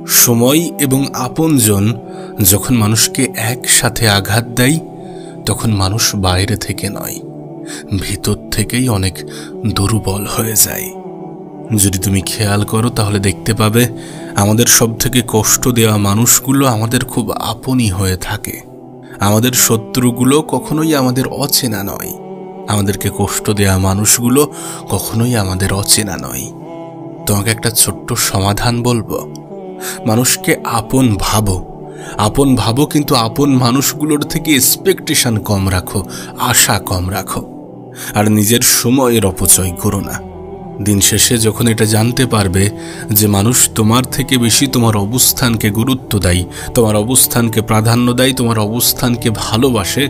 সময় এবং আপনজন যখন মানুষকে একসাথে আঘাত দেয়, তখন মানুষ বাইরে থেকে নয়, ভিতর থেকেই অনেক দুর্বল হয়ে যায়। যদি তুমি খেয়াল করো তাহলে দেখতে পাবে আমাদের সবথেকে কষ্ট দেওয়া মানুষগুলো আমাদের খুব আপনই হয়ে থাকে। আমাদের শত্রুগুলো কখনোই আমাদের অচেনা নয়, আমাদেরকে কষ্ট দেওয়া মানুষগুলো কখনোই আমাদের অচেনা নয়। তোমাকে একটা ছোট্ট সমাধান বলবো, মানুষকে আপন ভাবো, কিন্তু আপন মানুষগুলোর থেকে এক্সপেকটেশন কম রাখো, আশা কম রাখো, আর নিজের সময়ের অপচয় করো না। দিন শেষে যখন এটা জানতে পারবে যে মানুষ তোমার থেকে বেশি তোমার অবস্থানকে গুরুত্ব দেয়, তোমার অবস্থানকে প্রাধান্য দেয়, তোমার অবস্থানকে ভালোবাসে,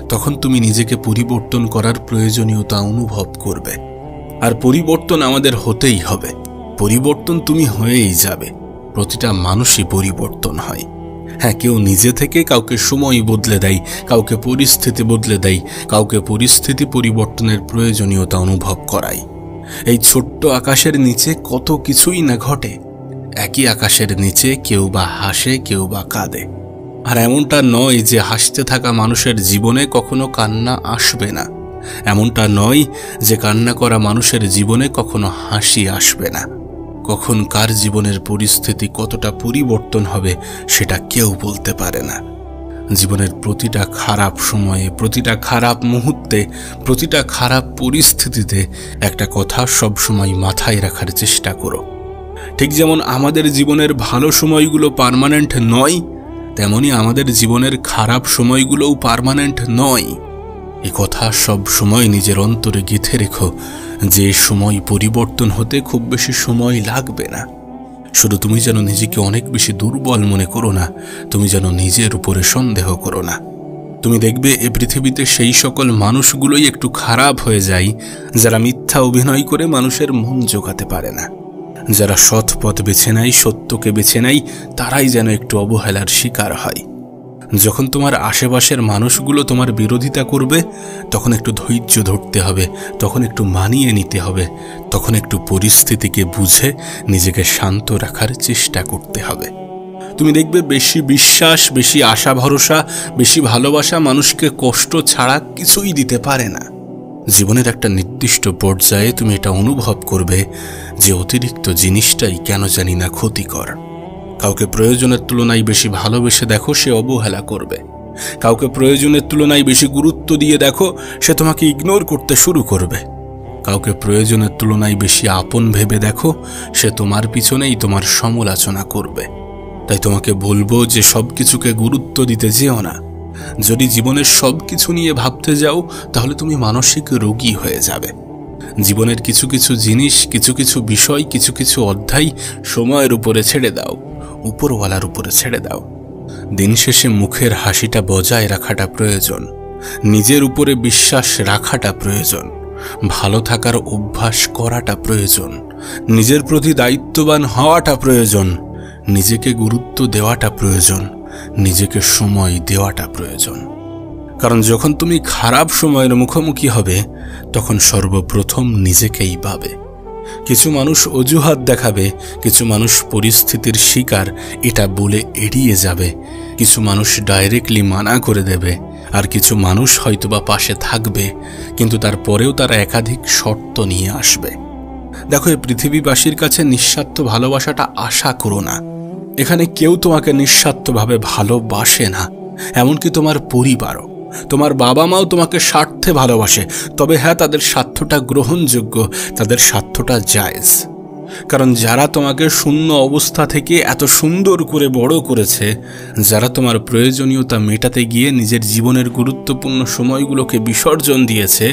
তখন তুমি নিজেকে পরিবর্তন করার প্রয়োজনীয়তা অনুভব করবে। আর পরিবর্তন আমাদের হতেই হবে, পরিবর্তন তুমি হয়েই যাবে। প্রতিটা মানুষই পরিবর্তন হয়। হ্যাঁ, কেউ নিজে থেকে কাউকে সময় বদলে দেয়, কাউকে পরিস্থিতি বদলে দেয়, কাউকে পরিস্থিতি পরিবর্তনের প্রয়োজনীয়তা অনুভব করায়। এই ছোট্ট আকাশের নিচে কত কিছুই না ঘটে। একই আকাশের নিচে কেউ বা হাসে, কেউ বা কাঁদে। আর এমনটা নয় যে হাসতে থাকা মানুষের জীবনে কখনো কান্না আসবে না, এমনটা নয় যে কান্না করা মানুষের জীবনে কখনো হাসি আসবে না। কখন কার জীবনের পরিস্থিতি কতটা পরিবর্তন হবে সেটা কেউ বলতে পারে না। জীবনের প্রতিটা খারাপ সময়ে, প্রতিটা খারাপ মুহূর্তে, প্রতিটা খারাপ পরিস্থিতিতে একটা কথা সবসময় মাথায় রাখার চেষ্টা করো। ঠিক যেমন আমাদের জীবনের ভালো সময়গুলো পার্মানেন্ট নয়, তেমনি আমাদের জীবনের খারাপ সময়গুলোও পার্মানেন্ট নয়। এ কথা সব সময় নিজের অন্তরে গেঁথে রেখো যে সময় পরিবর্তন হতে খুব বেশি সময় লাগবে না। শুধু তুমি যেন নিজেকে অনেক বেশি দুর্বল মনে করো না, তুমি যেন নিজের উপরে সন্দেহ করো না। তুমি দেখবে এ পৃথিবীতে সেই সকল মানুষগুলোই একটু খারাপ হয়ে যায় যারা মিথ্যা অভিনয় করে মানুষের মন জোগাতে পারে না। যারা সৎ পথ বেছে নেয়, সত্যকে বেছে নেয়, তারাই যেন একটু অবহেলার শিকার হয়। যখন তোমার আশেপাশের মানুষগুলো তোমার বিরোধিতা করবে, তখন একটু ধৈর্য ধরতে হবে, তখন একটু মানিয়ে নিতে হবে, তখন একটু পরিস্থিতিকে বুঝে নিজেকে শান্ত রাখার চেষ্টা করতে হবে। তুমি দেখবে বেশি বিশ্বাস, বেশি আশা ভরসা, বেশি ভালোবাসা মানুষকে কষ্ট ছাড়া কিছুই দিতে পারে না। জীবনের একটা নির্দিষ্ট পর্যায়ে তুমি এটা অনুভব করবে যে অতিরিক্ত জিনিসটাই কেন জানি না ক্ষতিকর। কাউকে প্রয়োজনের তুলনায় বেশি ভালোবেসে দেখো, সে অবহেলা করবে। কাউকে প্রয়োজনের তুলনায় বেশি গুরুত্ব দিয়ে দেখো, সে তোমাকে ইগনোর করতে শুরু করবে। কাউকে প্রয়োজনের তুলনায় বেশি আপন ভেবে দেখো, সে তোমার পিছনেই তোমার সমালোচনা করবে। তাই তোমাকে বলবো যে সব কিছুকে গুরুত্ব দিতে যেও না। যদি জীবনের সব কিছু নিয়ে ভাবতে যাও তাহলে তুমি মানসিক রোগী হয়ে যাবে। জীবনের কিছু কিছু জিনিস, কিছু কিছু বিষয়, কিছু কিছু অধ্যায় সময়ের উপরে ছেড়ে দাও, উপরওয়ালার উপরে ছেড়ে দাও। দিন শেষে মুখের হাসিটা বজায় রাখাটা প্রয়োজন, নিজের উপরে বিশ্বাস রাখাটা প্রয়োজন, ভালো থাকার অভ্যাস করাটা প্রয়োজন, নিজের প্রতি দায়িত্ববান হওয়াটা প্রয়োজন, নিজেকে গুরুত্ব দেওয়াটা প্রয়োজন, নিজেকে সময় দেওয়াটা প্রয়োজন। কারণ যখন তুমি খারাপ সময়ের মুখোমুখি হবে তখন সর্বপ্রথম নিজেকেই পাবে। কিছু মানুষ অজুহাত দেখাবে, কিছু মানুষ পরিস্থিতির শিকার এটা বলে এড়িয়ে যাবে, কিছু মানুষ ডাইরেক্টলি মানা করে দেবে, আর কিছু মানুষ হয়তোবা পাশে থাকবে, কিন্তু তারপরেও তারা একাধিক শর্ত নিয়ে আসবে। দেখো, এই পৃথিবীবাসীর কাছে নিঃস্বার্থ ভালোবাসাটা আশা করো না। এখানে কেউ তোমাকে নিঃস্বার্থভাবে ভালোবাসে না, এমনকি তোমার পরিবারও। তোমার বাবা মাও তোমাকে স্বার্থে ভালোবাসে, তবে হ্যাঁ, তাদের স্বার্থটা গ্রহণযোগ্য, তাদের স্বার্থটা জায়েজ। কারণ যারা তোমাকে শূন্য অবস্থা থেকে এত সুন্দর করে বড় করেছে, যারা তোমার প্রয়োজনীয়তা মেটাতে গিয়ে নিজের জীবনের গুরুত্বপূর্ণ সময়গুলোকে বিসর্জন দিয়েছে,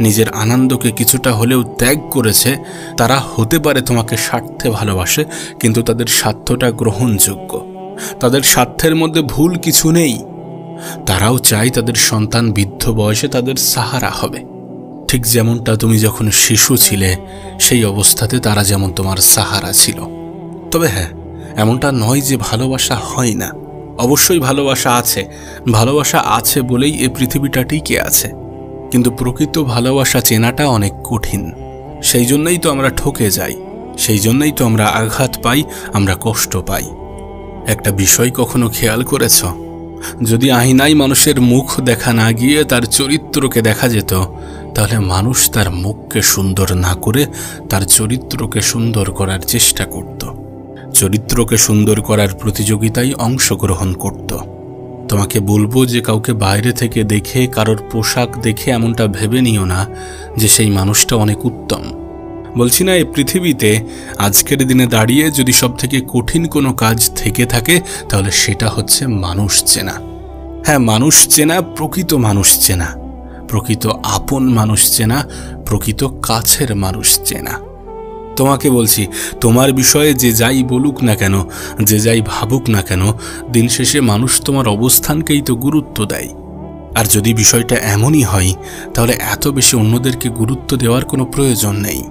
নিজের আনন্দকে কিছুটা হলেও ত্যাগ করেছে, তারা হতে পারে তোমাকে স্বার্থে ভালোবাসে, কিন্তু তাদের স্বার্থটা গ্রহণযোগ্য। তাদের স্বার্থের মধ্যে ভুল কিছু নেই। তারাও চায় তাদের সন্তান বৃদ্ধ বয়সে তাদের সাহারা হবে। ঠিক যেমনটা তুমি যখন শিশু ছিলে সেই অবস্থাতে তারা যেমন তোমার সাহারা ছিল। তবে হ্যাঁ, এমনটা নয় যে ভালোবাসা হয় না। অবশ্যই ভালোবাসা আছে, ভালোবাসা আছে বলেই এই পৃথিবীটা টিকে আছে। কিন্তু প্রকৃত ভালোবাসা চেনাটা অনেক কঠিন। সেই জন্যই তো আমরা ঠকে যাই, সেই জন্যই তো আমরা আঘাত পাই, আমরা কষ্ট পাই। একটা বিষয় কখনো খেয়াল করেছ? যদি আয়নায় মানুষের মুখ দেখা না গিয়ে তার চরিত্রকে দেখা যেত, তাহলে মানুষ তার মুখকে সুন্দর না করে তার চরিত্রকে সুন্দর করার চেষ্টা করত। চরিত্রকে সুন্দর করার প্রতিযোগিতায় অংশগ্রহণ করত। তোমাকে বলবো যে কাউকে বাইরে থেকে দেখে, কারোর পোশাক দেখে এমনটা ভেবে নিও না যে সেই মানুষটা অনেক উত্তম। বলছি না, এই পৃথিবীতে আজকের দিনে দাঁড়িয়ে যদি সবথেকে কঠিন কোনো কাজ থেকে থাকে, তাহলে সেটা হচ্ছে মানুষ চেনা। হ্যাঁ, মানুষ চেনা, প্রকৃত মানুষ চেনা, প্রকৃত আপন মানুষ চেনা, প্রকৃত কাছের মানুষ চেনা। তোমাকে বলছি, তোমার বিষয়ে যে যাই বলুক না কেন, যে যাই ভাবুক না কেন, দিন শেষে মানুষ তোমার অবস্থানকেই তো গুরুত্ব দেয়। আর যদি বিষয়টা এমনই হয়, তাহলে এত বেশি অন্যদেরকে গুরুত্ব দেওয়ার কোনো প্রয়োজন নেই।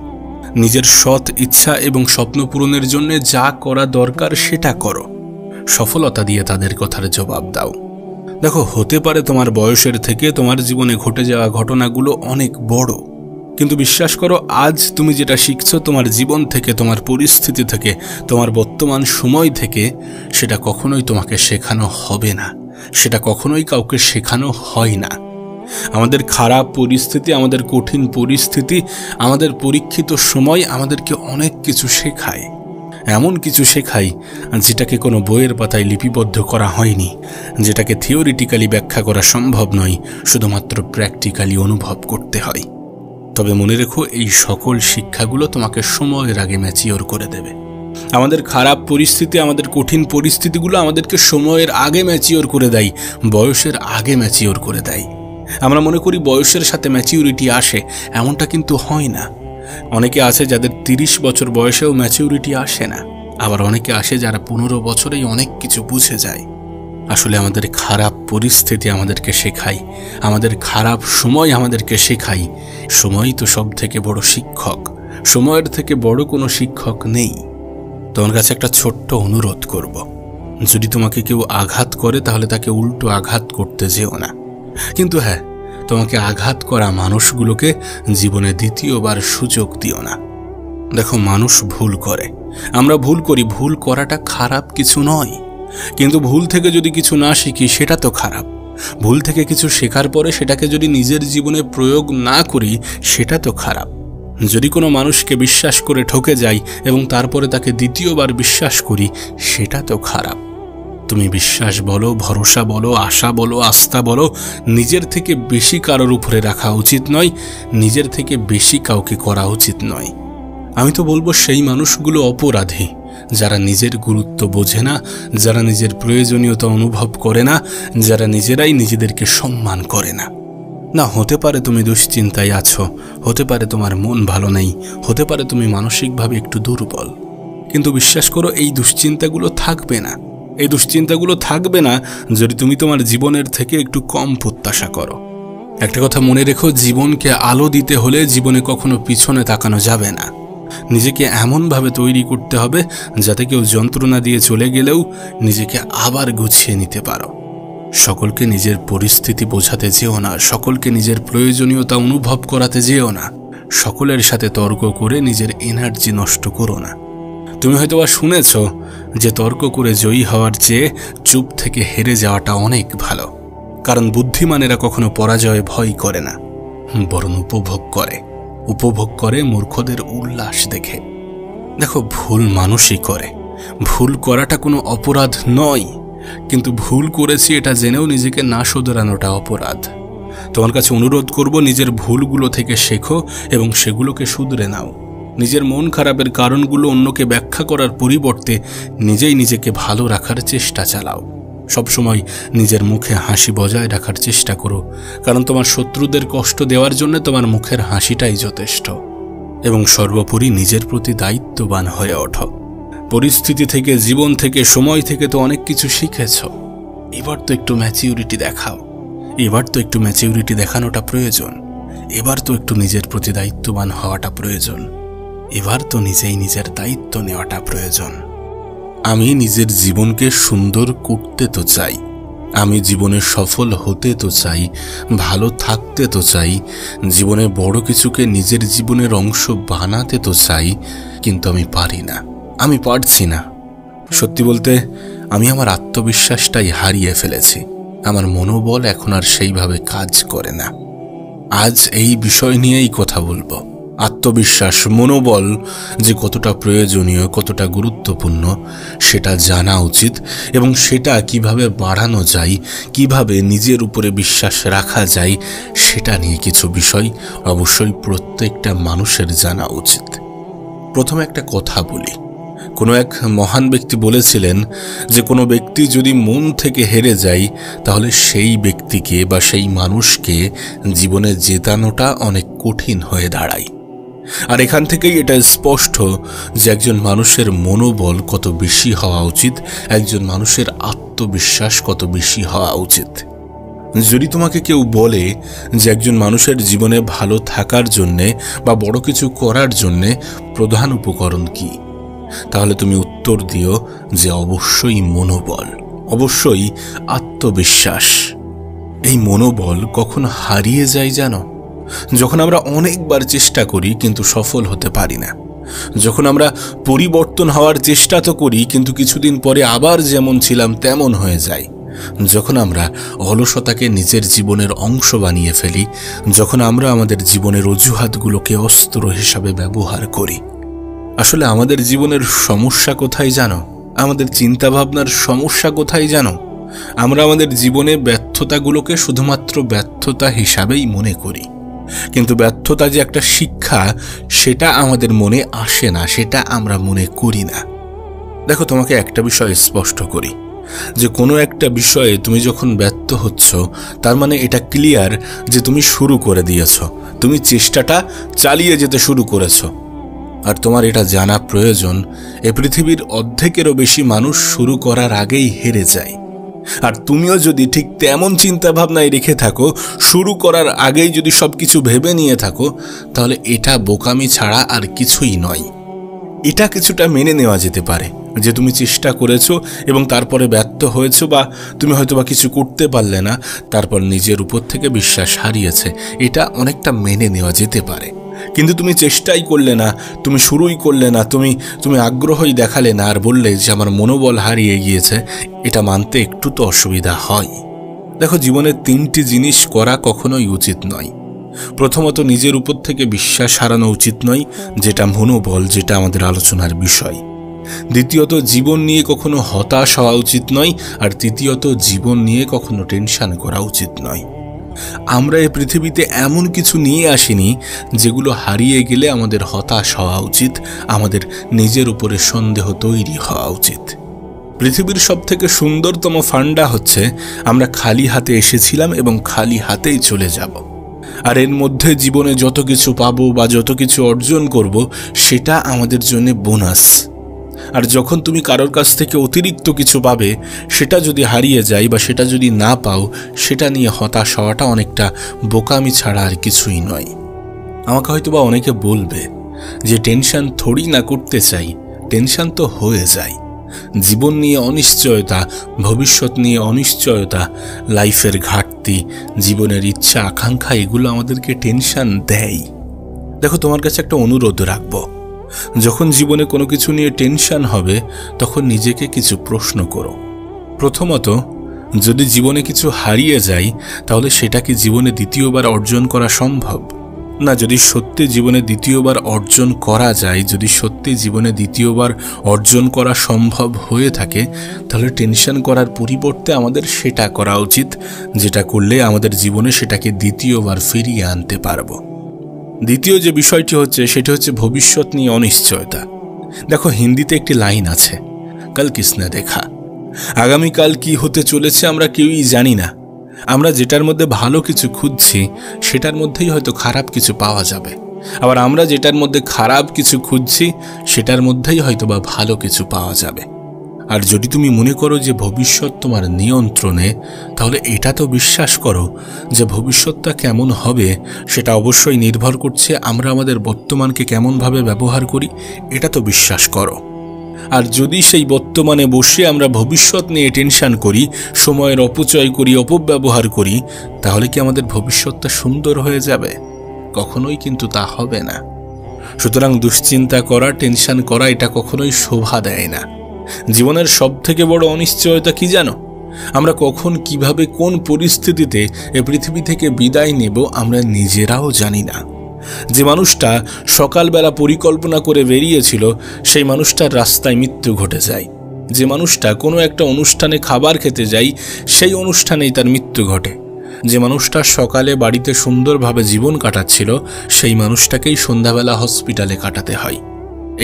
নিজের সৎ ইচ্ছা এবং স্বপ্ন পূরণের জন্য যা করা দরকার সেটা করো। সফলতা দিয়ে তাদের কথার জবাব দাও। দেখো, হতে পারে তোমার বয়সের থেকে তোমার জীবনে ঘটে যাওয়া ঘটনাগুলো অনেক বড়, কিন্তু বিশ্বাস করো, আজ তুমি যেটা শিখছো তোমার জীবন থেকে, তোমার পরিস্থিতি থেকে, তোমার বর্তমান সময় থেকে, সেটা কখনোই তোমাকে শেখানো হবে না, সেটা কখনোই কাউকে শেখানো হয় না। আমাদের খারাপ পরিস্থিতি, আমাদের কঠিন পরিস্থিতি, আমাদের পরীক্ষিত সময় আমাদেরকে অনেক কিছু শেখায়। এমন কিছু শেখায় যেটাকে কোনো বইয়ের পাতায় লিপিবদ্ধ করা হয়নি, যেটাকে থিওরিটিক্যালি ব্যাখ্যা করা সম্ভব নয়, শুধুমাত্র প্র্যাকটিক্যালি অনুভব করতে হয়। তবে মনে রেখো, এই সকল শিক্ষাগুলো তোমাকে সময়ের আগে ম্যাচিওর করে দেবে। আমাদের খারাপ পরিস্থিতি, আমাদের কঠিন পরিস্থিতিগুলো আমাদেরকে সময়ের আগে ম্যাচিওর করে দেয়, বয়সের আগে ম্যাচিওর করে দেয়। আমরা মনে করি বয়সের সাথে ম্যাচিউরিটি আসে, এমনটা কিন্তু হয় না। অনেকে আছে যাদের 30 বছর বয়সেও ম্যাচিউরিটি আসে না, আবার অনেকে আসে যারা 15 বছরেই অনেক কিছু বুঝে যায়। আসলে আমাদের খারাপ পরিস্থিতি আমাদেরকে শেখায়, আমাদের খারাপ সময় আমাদেরকে শেখায়। সময়ই তো সব থেকে বড় শিক্ষক, সময়ের থেকে বড় কোনো শিক্ষক নেই। তোমার কাছে একটা ছোট্ট অনুরোধ করব, যদি তোমাকে কেউ আঘাত করে তাহলে তাকে উল্টো আঘাত করতে যেও না। কিন্তু হ্যাঁ, তোমাকে আঘাত করা মানুষগুলোকে জীবনে দ্বিতীয়বার সুযোগ দিও না। দেখো, মানুষ ভুল করে, আমরা ভুল করি, ভুল করাটা খারাপ কিছু নয়, কিন্তু ভুল থেকে যদি কিছু না শিখি সেটা তো খারাপ। ভুল থেকে কিছু শেখার পরে সেটাকে যদি নিজের জীবনে প্রয়োগ না করি সেটা তো খারাপ। যদি কোনো মানুষকে বিশ্বাস করে ঠকে যাই এবং তারপরে তাকে দ্বিতীয়বার বিশ্বাস করি, সেটা তো খারাপ। তুমি বিশ্বাস বলো, ভরসা বলো, আশা বলো, আস্থা বলো, নিজের থেকে বেশি কারোর উপরে রাখা উচিত নয়, নিজের থেকে বেশি কাউকে করা উচিত নয়। আমি তো বলবো সেই মানুষগুলো অপরাধী যারা নিজের গুরুত্ব বোঝে না, যারা নিজের প্রয়োজনীয়তা অনুভব করে না, যারা নিজেরাই নিজেদেরকে সম্মান করে না। না, হতে পারে তুমি দুশ্চিন্তায় আছো, হতে পারে তোমার মন ভালো নেই, হতে পারে তুমি মানসিকভাবে একটু দুর্বল, কিন্তু বিশ্বাস করো, এই দুশ্চিন্তাগুলো থাকবে না। এই দুশ্চিন্তাগুলো থাকবে না যদি তুমি তোমার জীবনের থেকে একটু কম প্রত্যাশা করো। একটা কথা মনে রেখো, জীবনকে আলো দিতে হলে জীবনে কখনো পিছনে তাকানো যাবে না। নিজেকে এমনভাবে তৈরি করতে হবে যাতে কেউ যন্ত্রণা দিয়ে চলে গেলেও নিজেকে আবার গুছিয়ে নিতে পারো। সকলকে নিজের পরিস্থিতি বোঝাতে যেও না, সকলকে নিজের প্রয়োজনীয়তা অনুভব করাতে যেও না, সকলের সাথে তর্ক করে নিজের এনার্জি নষ্ট করো না। তুমি হয়তোবা শুনেছ যে তর্ক করে জয়ী হওয়ার চেয়ে চুপ থেকে হেরে যাওয়াটা অনেক ভালো, কারণ বুদ্ধিমানেরা কখনো পরাজয়ে ভয় করে না, বরং উপভোগ করে মূর্খদের উল্লাস দেখে। দেখো, ভুল মানুষই করে, ভুল করাটা কোনো অপরাধ নয়, কিন্তু ভুল করেছি এটা জেনেও নিজেকে না শোধরানোটা অপরাধ। তোমার কাছে অনুরোধ করব, নিজের ভুলগুলো থেকে শেখো এবং সেগুলোকে শুধরে নাও। নিজের মন খারাপের কারণগুলো অন্যকে ব্যাখ্যা করার পরিবর্তে নিজেই নিজেকে ভালো রাখার চেষ্টা চালাও। সবসময় নিজের মুখে হাসি বজায় রাখার চেষ্টা করো, কারণ তোমার শত্রুদের কষ্ট দেওয়ার জন্য তোমার মুখের হাসিটাই যথেষ্ট। এবং সর্বোপরি নিজের প্রতি দায়িত্ববান হয়ে ওঠো। পরিস্থিতি থেকে, জীবন থেকে, সময় থেকে তো অনেক কিছু শিখেছ, এবার তো একটু ম্যাচিউরিটি দেখাও। এবার তো একটু ম্যাচিউরিটি দেখানোটা প্রয়োজন। এবার তো একটু নিজের প্রতি দায়িত্ববান হওয়াটা প্রয়োজন। এবার তো নিজেই নিজের দায়িত্ব নেওয়াটা প্রয়োজন। আমি নিজের জীবনকে সুন্দর করতে তো চাই, আমি জীবনে সফল হতে তো চাই, ভালো থাকতে তো চাই, জীবনে বড় কিছুকে নিজের জীবনের অংশ বানাতে তো চাই, কিন্তু আমি পারি না, আমি পারছি না। সত্যি বলতে আমি আমার আত্মবিশ্বাসটাই হারিয়ে ফেলেছি। আমার মনোবল এখন আর সেইভাবে কাজ করে না। আজ এই বিষয় নিয়েই কথা বলবো। আত্মবিশ্বাস, মনোবল যে কতটা প্রয়োজনীয়, কতটা গুরুত্বপূর্ণ সেটা জানা উচিত, এবং সেটা কিভাবে বাড়ানো যায়, কিভাবে নিজের উপরে বিশ্বাস রাখা যায়, সেটা নিয়ে কিছু বিষয় অবশ্যই প্রত্যেকটা মানুষের জানা উচিত। প্রথমে একটা কথা বলি। কোনো এক মহান ব্যক্তি বলেছিলেন যে কোনো ব্যক্তি যদি মন থেকে হেরে যায় তাহলে সেই ব্যক্তিকে বা সেই মানুষকে জীবনে জেতানোটা অনেক কঠিন হয়ে দাঁড়ায়। আর এখান থেকেই এটা স্পষ্ট যে একজন মানুষের মনোবল কত বেশি হওয়া উচিত, একজন মানুষের আত্মবিশ্বাস কত বেশি হওয়া উচিত। যদি তোমাকে কেউ বলে যে একজন মানুষের জীবনে ভালো থাকার জন্যে বা বড় কিছু করার জন্যে প্রধান উপকরণ কি, তাহলে তুমি উত্তর দিও যে অবশ্যই মনোবল, অবশ্যই আত্মবিশ্বাস। এই মনোবল কখন হারিয়ে যায় জানো? যখন আমরা অনেকবার চেষ্টা করি কিন্তু সফল হতে পারি না, যখন আমরা পরিবর্তন হওয়ার চেষ্টা তো করি কিন্তু কিছুদিন পরে আবার যেমন ছিলাম তেমন হয়ে যায়, যখন আমরা অলসতাকে নিজের জীবনের অংশ বানিয়ে ফেলি, যখন আমরা আমাদের জীবনের অজুহাতগুলোকে অস্ত্র হিসাবে ব্যবহার করি। আসলে আমাদের জীবনের সমস্যা কোথায় জানো? আমাদের চিন্তাভাবনার সমস্যা কোথায় জানো? আমরা আমাদের জীবনে ব্যর্থতাগুলোকে শুধুমাত্র ব্যর্থতা হিসাবেই মনে করি, কিন্তু ব্যর্থতা যে একটা শিক্ষা সেটা আমাদের মনে আসে না, সেটা আমরা মনে করি না। দেখো, তোমাকে একটা বিষয় স্পষ্ট করি যে কোনো একটা বিষয়ে তুমি যখন ব্যর্থ হচ্ছ তার মানে এটা ক্লিয়ার যে তুমি শুরু করে দিয়েছ, তুমি চেষ্টাটা চালিয়ে যেতে শুরু করেছ। আর তোমার এটা জানা প্রয়োজন, এ পৃথিবীর অর্ধেকেরও বেশি মানুষ শুরু করার আগেই হেরে যায়। আর তুমিও যদি ঠিক তেমন চিন্তা ভাবনায় রেখে থাকো, শুরু করার আগেই যদি সবকিছু ভেবে নিয়ে থাকো, তাহলে এটা বোকামি ছাড়া আর কিছুই নয়। এটা কিছুটা মেনে নেওয়া যেতে পারে যে তুমি চেষ্টা করেছো এবং তারপরে ব্যর্থ হয়েছো, বা তুমি হয়তোবা কিছু করতে পারলে না, তারপর নিজের উপর থেকে বিশ্বাস হারিয়েছে, এটা অনেকটা মেনে নেওয়া যেতে পারে। কিন্তু তুমি চেষ্টাই করলে না, তুমি শুরুই করলে না, তুমি আগ্রহই দেখালে না, আর বললে যে আমার মনোবল হারিয়ে গিয়েছে, এটা মানতে একটু তো অসুবিধা হয়। দেখো, জীবনে 3টি জিনিস করা কখনোই উচিত নয়। প্রথমত, নিজের উপর থেকে বিশ্বাস হারানো উচিত নয়, যেটা মনোবল, যেটা আমাদের আলোচনার বিষয়। দ্বিতীয়ত, জীবন নিয়ে কখনো হতাশ হওয়া উচিত নয়। আর তৃতীয়ত, জীবন নিয়ে কখনো টেনশন করা উচিত নয়। আমরা এই পৃথিবীতে এমন কিছু নিয়ে আসিনি যেগুলো হারিয়ে গেলে আমাদের হতাশ হওয়া উচিত, আমাদের নিজের উপরে সন্দেহ তৈরি হওয়া উচিত। পৃথিবীর সবথেকে সুন্দরতম ফান্ডা হচ্ছে আমরা খালি হাতে এসেছিলাম এবং খালি হাতেই চলে যাব। আর এর মধ্যে জীবনে যত কিছু পাবো বা যত কিছু অর্জন করব সেটা আমাদের জন্য বোনাস। আর যখন তুমি কারোর কাছ থেকে অতিরিক্ত কিছু পাবে, সেটা যদি হারিয়ে যায় বা সেটা যদি না পাও, সেটা নিয়ে হতাশ হওয়াটা অনেকটা বোকামি ছাড়া আর কিছুই নয়। আমাকে হয়তোবা অনেকে বলবে যে টেনশন থোড়ি না করতে চাই, টেনশন তো হয়ে যায়। জীবন নিয়ে অনিশ্চয়তা, ভবিষ্যৎ নিয়ে অনিশ্চয়তা, লাইফের ঘাটতি, জীবনের ইচ্ছা আকাঙ্ক্ষা, এগুলো আমাদেরকে টেনশন দেয়। দেখো, তোমার কাছে একটা অনুরোধ রাখবো, যখন জীবনে কোনো কিছু নিয়ে টেনশন হবে তখন নিজেকে কিছু প্রশ্ন করো। প্রথমত, যদি জীবনে কিছু হারিয়ে যায় তাহলে সেটা কি জীবনে দ্বিতীয়বার অর্জন করা সম্ভব? না, যদি সত্যি জীবনে দ্বিতীয়বার অর্জন করা যায়, যদি সত্যি জীবনে দ্বিতীয়বার অর্জন করা সম্ভব হয়ে থাকে, তাহলে টেনশন করার পরিবর্তে আমাদের সেটা করা উচিত যেটা করলে আমাদের জীবনে সেটাকে দ্বিতীয়বার ফিরিয়ে আনতে পারবো। দ্বিতীয় যে বিষয়টি হচ্ছে সেটা হচ্ছে ভবিষ্যৎ নিয়ে অনিশ্চয়তা। দেখো, হিন্দিতে একটি লাইন আছে, কাল কিসনে দেখা। আগামীকাল কি হতে চলেছে আমরা কেউই জানি না। আমরা যেটার মধ্যে ভালো কিছু খুঁজছি সেটার মধ্যেই হয়তো খারাপ কিছু পাওয়া যাবে, আবার আমরা যেটার মধ্যে খারাপ কিছু খুঁজছি সেটার মধ্যেই হয়তো বা ভালো কিছু পাওয়া যাবে। আর যদি তুমি মনে করো যে ভবিষ্যৎ তোমার নিয়ন্ত্রণে, তাহলে এটা তো বিশ্বাস করো যে ভবিষ্যৎটা কেমন হবে সেটা অবশ্যই নির্ভর করছে আমরা আমাদের বর্তমানকে কেমনভাবে ব্যবহার করি, এটা তো বিশ্বাস করো। আর যদি সেই বর্তমানে বসে আমরা ভবিষ্যৎ নিয়ে টেনশন করি, সময়ের অপচয় করি, অপব্যবহার করি, তাহলে কি আমাদের ভবিষ্যৎটা সুন্দর হয়ে যাবে? কখনোই কিন্তু তা হবে না। সুতরাং দুশ্চিন্তা করা, টেনশন করা, এটা কখনোই শোভা দেয় না। জীবনের সবথেকে বড় অনিশ্চয়তা কি জানো? আমরা কখন, কিভাবে, কোন পরিস্থিতিতে এ পৃথিবী থেকে বিদায় নেব আমরা নিজেরাও জানি না। যে মানুষটা সকালবেলা পরিকল্পনা করে বেরিয়েছিল, সেই মানুষটার রাস্তায় মৃত্যু ঘটে যায়। যে মানুষটা কোনো একটা অনুষ্ঠানে খাবার খেতে যায়, সেই অনুষ্ঠানেই তার মৃত্যু ঘটে। যে মানুষটা সকালে বাড়িতে সুন্দরভাবে জীবন কাটাচ্ছিল, সেই মানুষটাকেই সন্ধ্যাবেলা হসপিটালে কাটাতে হয়।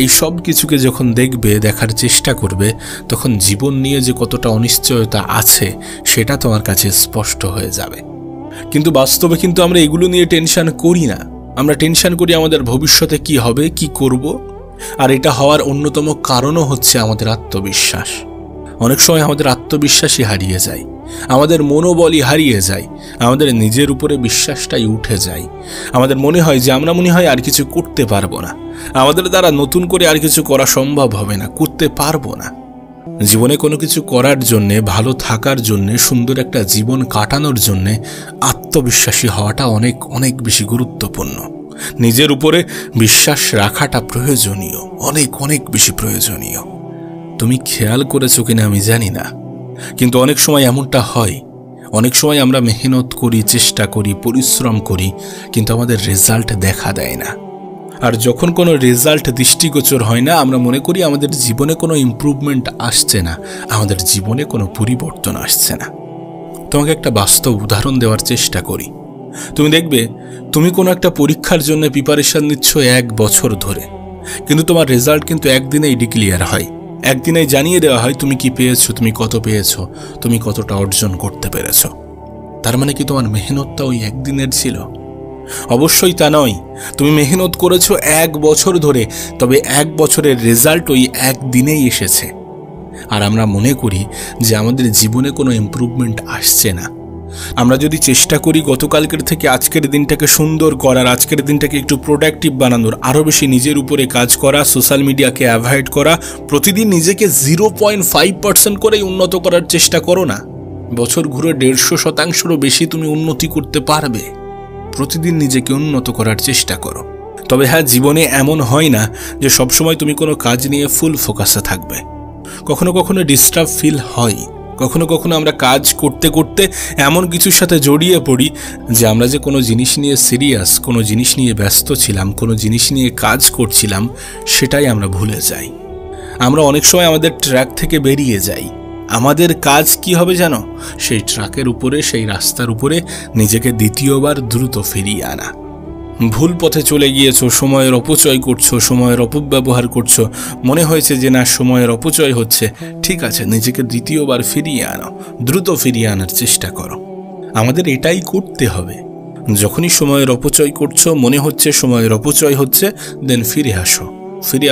এই সব কিছুকে যখন দেখবে, দেখার চেষ্টা করবে, তখন জীবন নিয়ে যে কতটা অনিশ্চয়তা আছে সেটা তোমার কাছে স্পষ্ট হয়ে যাবে। কিন্তু বাস্তবে কিন্তু আমরা এগুলো নিয়ে টেনশন করি না। আমরা টেনশন করি আমাদের ভবিষ্যতে কি হবে, কি করব। আর এটা হওয়ার অন্যতম কারণও হচ্ছে আমাদের আত্মবিশ্বাস। অনেক সময় আমাদের আত্মবিশ্বাসই হারিয়ে যায়, আমাদের মনোবলই হারিয়ে যায়, আমাদের নিজের উপরে বিশ্বাসটাই উঠে যায়। আমাদের মনে হয় যে আমরা আর কিছু করতে পারবো না, আমাদের দ্বারা নতুন করে আর কিছু করা সম্ভব হবে না, করতে পারবো না। জীবনে কোনো কিছু করার জন্যে, ভালো থাকার জন্যে, সুন্দর একটা জীবন কাটানোর জন্যে আত্মবিশ্বাসী হওয়াটা অনেক অনেক বেশি গুরুত্বপূর্ণ। নিজের উপরে বিশ্বাস রাখাটা প্রয়োজনীয়, অনেক অনেক বেশি প্রয়োজনীয়। তুমি খেয়াল করেছো কিনা আমি জানি না, কিন্তু অনেক সময় এমনটা হয়। অনেক সময় আমরা মেহনত করি, চেষ্টা করি, পরিশ্রম করি, কিন্তু আমাদের রেজাল্ট দেখা দেয় না। আর যখন কোনো রেজাল্ট দৃষ্টিগোচর হয় না, আমরা মনে করি আমাদের জীবনে কোনো ইমপ্রুভমেন্ট আসছে না, আমাদের জীবনে কোনো পরিবর্তন আসছে না। তোমাকে একটা বাস্তব উদাহরণ দেওয়ার চেষ্টা করি। তুমি দেখবে তুমি কোনো একটা পরীক্ষার জন্য প্রিপারেশন নিচ্ছ 1 বছর ধরে, কিন্তু তোমার রেজাল্ট কিন্তু একদিনেই ডিক্লিয়ার হয়, একদিনেই জানিয়ে দেওয়া হয় তুমি কি পেয়েছো, তুমি কত পেয়েছো, তুমি কতটা অর্জন করতে পেরেছো। তার মানে কি তোমার মেহনতটা ওই একদিনের ছিল? অবশ্যই তা নয়। তুমি মেহনত করেছো 1 বছর ধরে, তবে 1 বছরের রেজাল্ট ওই একদিনেই এসেছে। আর আমরা মনে করি যে আমাদের জীবনে কোনো ইমপ্রুভমেন্ট আসছে না। আমরা যদি চেষ্টা করি গতকালকের থেকে আজকের দিনটাকে সুন্দর করার, আজকের দিনটাকে একটু প্রোডাক্টিভ বানানোর, আরও বেশি নিজের উপরে কাজ করা, সোশ্যাল মিডিয়াকে অ্যাভয়েড করা, প্রতিদিন নিজেকে 0.5% করেই উন্নত করার চেষ্টা করো না। বছর ঘুরে 150% বেশি তুমি উন্নতি করতে পারবে। প্রতিদিন নিজেকে উন্নত করার চেষ্টা করো। তবে হ্যাঁ, জীবনে এমন হয় না যে সবসময় তুমি কোনো কাজ নিয়ে ফুল ফোকাসে থাকবে। কখনো কখনো ডিস্টার্ব ফিল হয়, কখনো কখনো আমরা কাজ করতে করতে এমন কিছুর সাথে জড়িয়ে পড়ি যে আমরা যে কোনো জিনিস নিয়ে সিরিয়াস, কোনো জিনিস নিয়ে ব্যস্ত ছিলাম, কোনো জিনিস নিয়ে কাজ করছিলাম, সেটাই আমরা ভুলে যাই। আমরা অনেক সময় আমাদের ট্র্যাক থেকে বেরিয়ে যাই। আমাদের কাজ কি হবে জানো? সেই ট্রাকের উপরে, সেই রাস্তার উপরে নিজেকে দ্বিতীয়বার দ্রুত ফিরিয়ে আনা। ভুল পথে চলে গিয়েছো, সময়ের অপচয় করছো, সময়ের অপব্যবহার করছো, মনে হয়েছে যে না সময়ের অপচয় হচ্ছে, ঠিক আছে, নিজেকে দ্বিতীয়বার ফিরিয়ে আনো, দ্রুত ফিরিয়ে আনার চেষ্টা করো। আমাদের এটাই করতে হবে। যখনই সময়ের অপচয় করছো, মনে হচ্ছে সময়ের অপচয় হচ্ছে, দেন ফিরে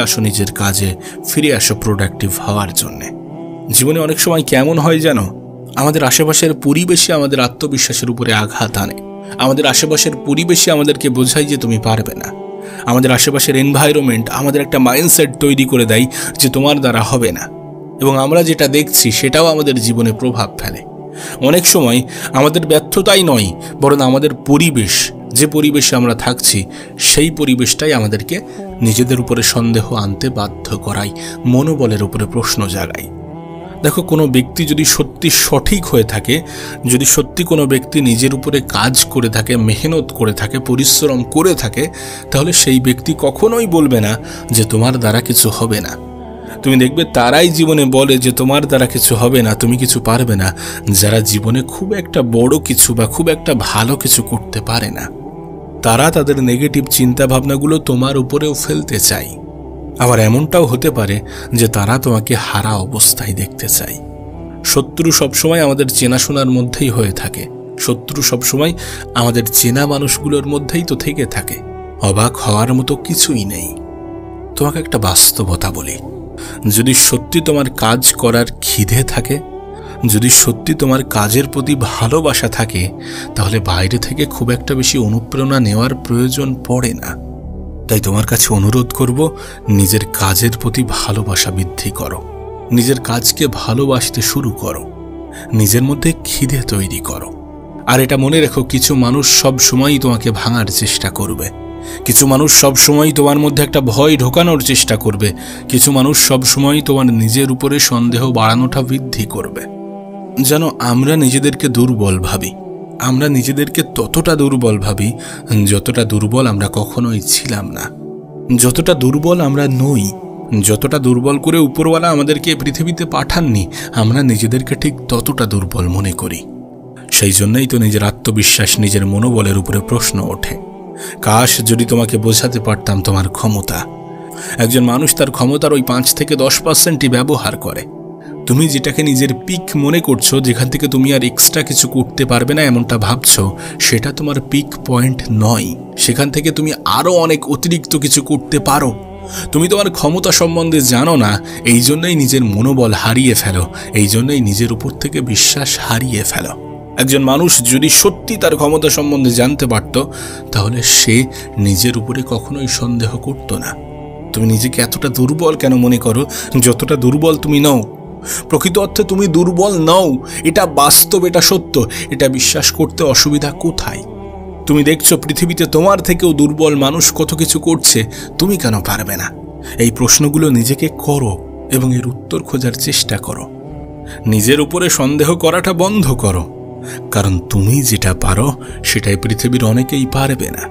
আসো নিজের কাজে, ফিরে আসো প্রোডাক্টিভ হওয়ার জন্যে। জীবনে অনেক সময় কেমন হয় জানো? আমাদের আশেপাশের পরিবেশে আমাদের আত্মবিশ্বাসের উপরে আঘাত আনে। আমাদের আশেপাশের পরিবেশে আমাদেরকে বোঝায় যে তুমি পারবে না। আমাদের আশেপাশের এনভায়রনমেন্ট আমাদের একটা মাইন্ডসেট তৈরি করে দেয় যে তোমার দ্বারা হবে না, এবং আমরা যেটা দেখছি সেটাও আমাদের জীবনে প্রভাব ফেলে। অনেক সময় আমাদের ব্যর্থতাই নয়, বরং আমাদের পরিবেশ, যে পরিবেশে আমরা থাকছি সেই পরিবেশটাই আমাদেরকে নিজেদের উপরে সন্দেহ আনতে বাধ্য করায়, মনোবলের উপরে প্রশ্ন জাগায়। দেখো, কোনো ব্যক্তি যদি সত্যি সঠিক হয়ে থাকে, যদি সত্যি কোনো ব্যক্তি নিজের উপরে কাজ করে থাকে, মেহনত করে থাকে, পরিশ্রম করে থাকে, তাহলে সেই ব্যক্তি কখনোই বলবে না যে তোমার দ্বারা কিছু হবে না। তুমি দেখবে তারাই জীবনে বলে যে তোমার দ্বারা কিছু হবে না, তুমি কিছু পারবে না, যারা জীবনে খুব একটা বড় কিছু বা খুব একটা ভালো কিছু করতে পারে না। তারা তাদের নেগেটিভ চিন্তা ভাবনাগুলো তোমার উপরেও ফেলতে চায়। আবার এমনটাও হতে পারে যে তারা তোমাকে হারা অবস্থায় দেখতে চায়। শত্রু সবসময় আমাদের চেনাশোনার মধ্যেই হয়ে থাকে। শত্রু সবসময় আমাদের চেনা মানুষগুলোর মধ্যেই তো থেকে থাকে। অবাক হওয়ার মতো কিছুই নেই। তোমাকে একটা বাস্তবতা বলি, যদি সত্যি তোমার কাজ করার খিদে থাকে, যদি সত্যি তোমার কাজের প্রতি ভালোবাসা থাকে, তাহলে বাইরে থেকে খুব একটা বেশি অনুপ্রেরণা নেওয়ার প্রয়োজন পড়ে না। তাই তোমার কাছে অনুরোধ করব, নিজের কাজের প্রতি ভালোবাসা বৃদ্ধি করো, নিজের কাজকে ভালোবাসতে শুরু করো, নিজের মধ্যে খিদে তৈরি করো। আর এটা মনে রেখো, কিছু মানুষ সব সময়ই তোমাকে ভাঙার চেষ্টা করবে, কিছু মানুষ সব সময় তোমার মধ্যে একটা ভয় ঢোকানোর চেষ্টা করবে, কিছু মানুষ সব সময় তোমার নিজের উপরে সন্দেহ বাড়ানোটা বৃদ্ধি করবে। যেন আমরা নিজেদেরকে দুর্বল ভাবি, আমরা নিজেদেরকে ততটা দুর্বল ভাবি যতটা দুর্বল আমরা কখনোই ছিলাম না, যতটা দুর্বল আমরা নই, যতটা দুর্বল করে উপরওয়ালা আমাদেরকে পৃথিবীতে পাঠাননি, আমরা নিজেদেরকে ঠিক ততটা দুর্বল মনে করি। সেই জন্যই তো নিজের আত্মবিশ্বাস, নিজের মনোবলের উপরে প্রশ্ন ওঠে। কাশ যদি তোমাকে বোঝাতে পারতাম তোমার ক্ষমতা। একজন মানুষ তার ক্ষমতার ওই 5 থেকে 10%ই ব্যবহার করে। তুমি যেটাকে নিজের পিক মনে করছো, যেখান থেকে তুমি আর এক্সট্রা কিছু করতে পারবে না এমনটা ভাবছো, সেটা তোমার পিক পয়েন্ট নয়। সেখান থেকে তুমি আরও অনেক অতিরিক্ত কিছু করতে পারো। তুমি তোমার ক্ষমতা সম্বন্ধে জানো না, এই জন্যই নিজের মনোবল হারিয়ে ফেলো, এই জন্যই নিজের উপর থেকে বিশ্বাস হারিয়ে ফেলো। একজন মানুষ যদি সত্যি তার ক্ষমতা সম্বন্ধে জানতে পারত, তাহলে সে নিজের উপরে কখনোই সন্দেহ করত না। তুমি নিজেকে এতটা দুর্বল কেন মনে করো যতটা দুর্বল তুমি নও? প্রকৃত অর্থে তুমি দুর্বল নও, এটা বাস্তব, এটা সত্য। এটা বিশ্বাস করতে অসুবিধা কোথায়? তুমি দেখছো পৃথিবীতে তোমার থেকেও দুর্বল মানুষ কত কিছু করছে, তুমি কেন পারবে না? এই প্রশ্নগুলো নিজেকে করো এবং এর উত্তর খোঁজার চেষ্টা করো। নিজের উপরে সন্দেহ করাটা বন্ধ করো, কারণ তুমি যেটা পারো সেটাই পৃথিবীর অনেকেই পারবে না।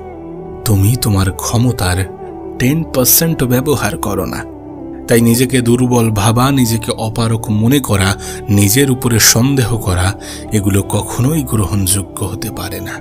তুমি তোমার ক্ষমতার 10% ব্যবহার করো না। তাই নিজেকে দুর্বল ভাবা, নিজেকে অপারক মনে করা, নিজের উপরে সন্দেহ করা, এগুলো কখনোই গ্রহণযোগ্য হতে পারে না।